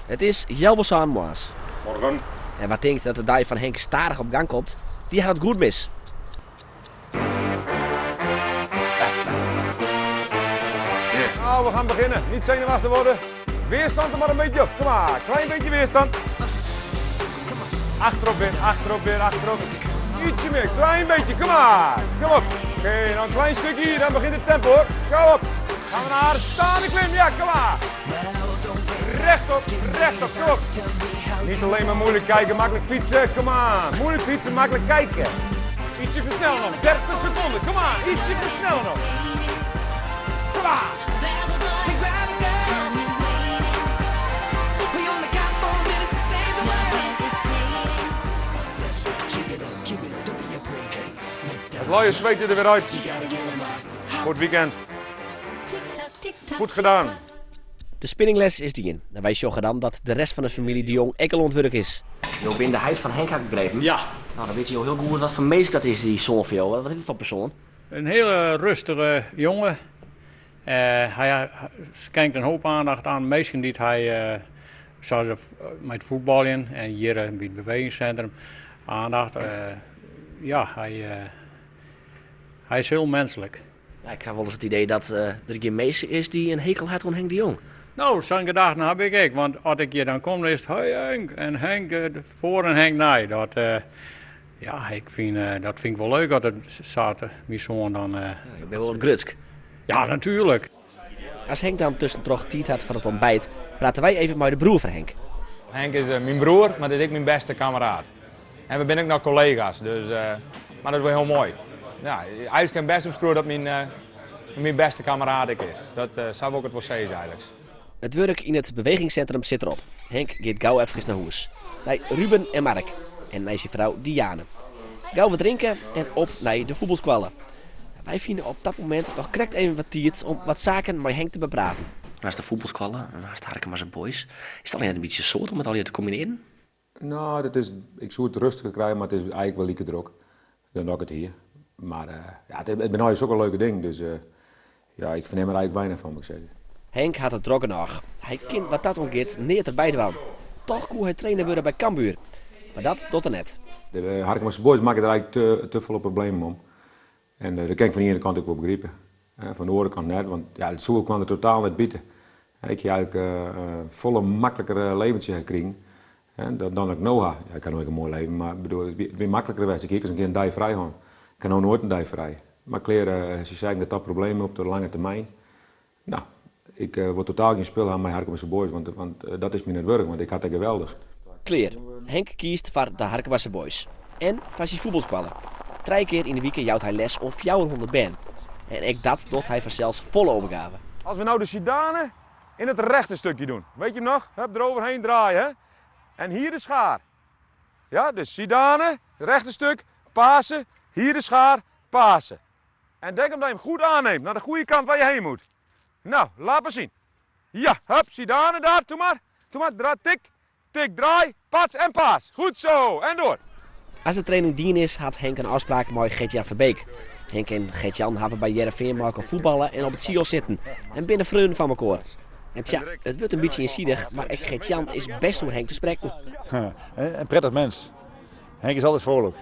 Het is Jelbelsaan Moas. Morgen. En wat denkt dat de dag van Henk starig op gang komt, die had het goed mis. Nou, we gaan beginnen. Niet zenuwachtig worden. Weerstand er maar een beetje op. Kom maar, klein beetje weerstand. Achterop weer, achterop weer, achterop. Ietsje meer, klein beetje, kom maar. Kom op. Oké, dan een klein stukje hier, dan begint het tempo hoor. Kom op. Gaan we naar de staande klim, ja, kom maar. Rechtop, kom op. Niet alleen maar moeilijk kijken, makkelijk fietsen, kom maar. Moeilijk fietsen, makkelijk kijken. Ietsje versnellen nog, 30 seconden, kom maar. Ietsje versnellen nog. Kom maar. Het looie zweet er weer uit. Goed weekend. Goed gedaan. De spinningles is die in. En wij zorgen dan dat de rest van de familie de Jong ekkel ontwerk is. Jo, ben de heid van Henk had begrepen. Ja. Nou, dan weet je heel goed wat voor meest dat is, die zoon van jou. Wat is het voor persoon? Een hele rustige jongen. Hij schenkt een hoop aandacht aan meesten die hij, zoals met voetballen en hier bij het bewegingscentrum, aandacht. Hij is heel menselijk. Ja, ik heb wel eens het idee dat er geen meester is die een hekel had aan Henk de Jong. Nou, zo'n gedachten heb ik. Want als ik hier dan kom, dan is het hey Henk. En Henk voor en Henk na. Dat vind ik wel leuk dat het zaten. Mijn zoon dan. Ik ben wel een grutsk. Ja, natuurlijk. Als Henk dan tussen tijd had van het ontbijt, praten wij even met de broer van Henk. Henk is mijn broer, maar dat is ook mijn beste kameraad. En we zijn ook nog collega's, dus, maar dat is wel heel mooi. Ja, eigenlijk kan best omschrijven dat mijn beste kameraad ik is. Dat zou ik ook het wel zeggen eigenlijk. Het werk in het bewegingscentrum zit erop. Henk gaat gauw even naar huis. Bij Ruben en Mark. En naar zijn vrouw Diane. Gauw wat drinken en op naar de voetbalskwallen. Wij vinden op dat moment nog correct even wat tijd om wat zaken met Henk te bepraten. Naast de voetbalskwallen, naast Harkema's Boys. Is het alleen een beetje soort om het al hier te combineren? Nou, ik zou het rustiger krijgen, maar het is eigenlijk wel lieke druk. Dan doe ik het hier. Maar het is ook een leuke ding, dus ik verneem er eigenlijk weinig van, moet ik zeggen. Henk had het drokken nog. Hij kent wat dat omgeet niet erbij te wonen. Toch kon hij trainer worden bij Cambuur. Maar dat doet er net. De Harkema's Boys maken er eigenlijk te veel problemen om. En dat kan ik van de ene kant ook wel begrijpen. Van de andere kant net, want het zoel kwam er totaal net bieden. Ik heb eigenlijk volle makkelijker leventje gekregen dan ik nou heb. Ja, ik kan nooit een mooi leven, maar bedoel, het is weer makkelijker geweest. Ik heb eens een keer een dag vrij gehad. Ik kan nou nooit een dag vrij. Maar kleren, ze zeggen dat problemen op de lange termijn. Nou, ik word totaal geen speel aan mijn Harkema's Boys, want dat is me net werk, want ik had het geweldig. Kleer. Henk kiest voor de Harkema's Boys. En voor zijn voetbalskwallen. 3 keer in de week jouwt hij les of 400 ben. En ik dat doet hij vanzelfs vol overgave. Als we nou de Zidane in het rechte stukje doen. Weet je hem nog? Hup, eroverheen draaien. Hè? En hier de schaar. Ja, dus Zidane, het rechte stuk, pasen. Hier de schaar, pasen. En denk hem dat je hem goed aanneemt, naar de goede kant waar je heen moet. Nou, laat maar zien. Ja, hup, Zidane daar, doe maar. Draai, tik, draai, pats en paas. Goed zo, en door. Als de training dien is, had Henk een afspraak met Gert-Jan Verbeek. Henk en Gert-Jan hebben bij Heerenveen mogen voetballen en op het Siel zitten. En binnen vreugde van elkaar. En tja, het wordt een beetje insidig, maar Gert-Jan is best door Henk te spreken. Een prettig mens. Henk is altijd vrolijk.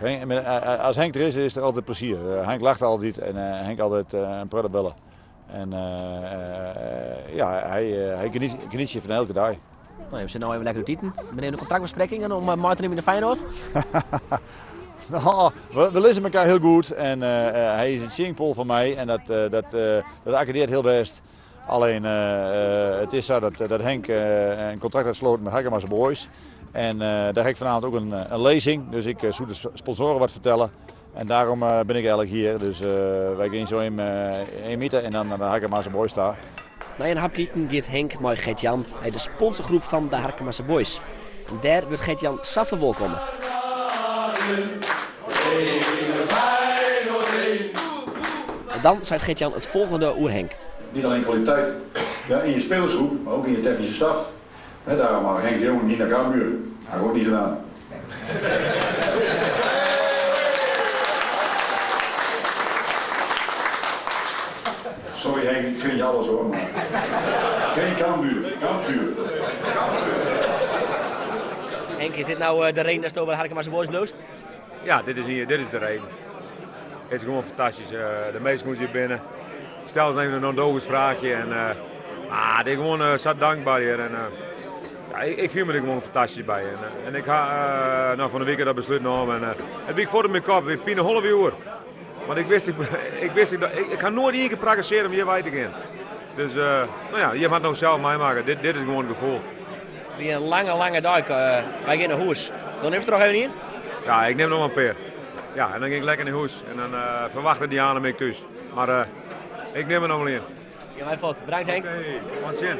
Als Henk er is er altijd plezier. Henk lacht altijd en Henk altijd een prettig bellen. En hij geniet je van elke dag. Nou, we zitten nou even lekker te eten. Meneer de contractbesprekingen om Martin in de Feyenoord. Nou, we lezen elkaar heel goed en hij is een singpol van mij en dat accordeert heel best. Alleen het is zo dat Henk een contract heeft gesloten met Harkema's Boys. En daar heb ik vanavond ook een lezing, dus ik zou de sponsoren wat vertellen. En daarom ben ik eigenlijk hier. Dus wij gaan zo in meeten en dan naar de Harkema's Boys staan. Na een hapje gaat Henk met Gert-Jan bij de sponsorgroep van de Harkema's Boys. En daar wordt Gert-Jan saffe welkom. En dan zei Gert-Jan het volgende oer Henk. Niet alleen kwaliteit in je spelersgroep, maar ook in je technische staf. Daarom mag Henk de Jong niet naar Cambuur. Hij wordt niet gedaan. Sorry Henk, ik vind je alles hoor, maar geen Cambuur. Kampvuur. Henk, is dit nou de reden dat je over de Harkema's Boys bloost? Ja, dit is de reden. Het is gewoon fantastisch. De meesten moeten hier binnen. Stel eens even een dogus vraagje. En, dit is gewoon zo dankbaar hier. En, ik viel me er gewoon fantastisch bij. En ik ga van de week dat besluit genomen. En het week voor mijn kop, ik ben een half uur. Want ik wist dat ik ga nooit één keer praktiseren om hier bij te gaan. Dus je mag het nog zelf meemaken. Dit is gewoon het gevoel. Wie een lange dag. Wij gaan naar huis. Dan neem je er nog even in? Ja, ik neem nog een peer. Ja, en dan ging ik lekker naar huis. En dan verwachten die aan me thuis. Maar ik neem er nog wel in. Ja, mijn fout. Bedankt Henk. Oké, want zien.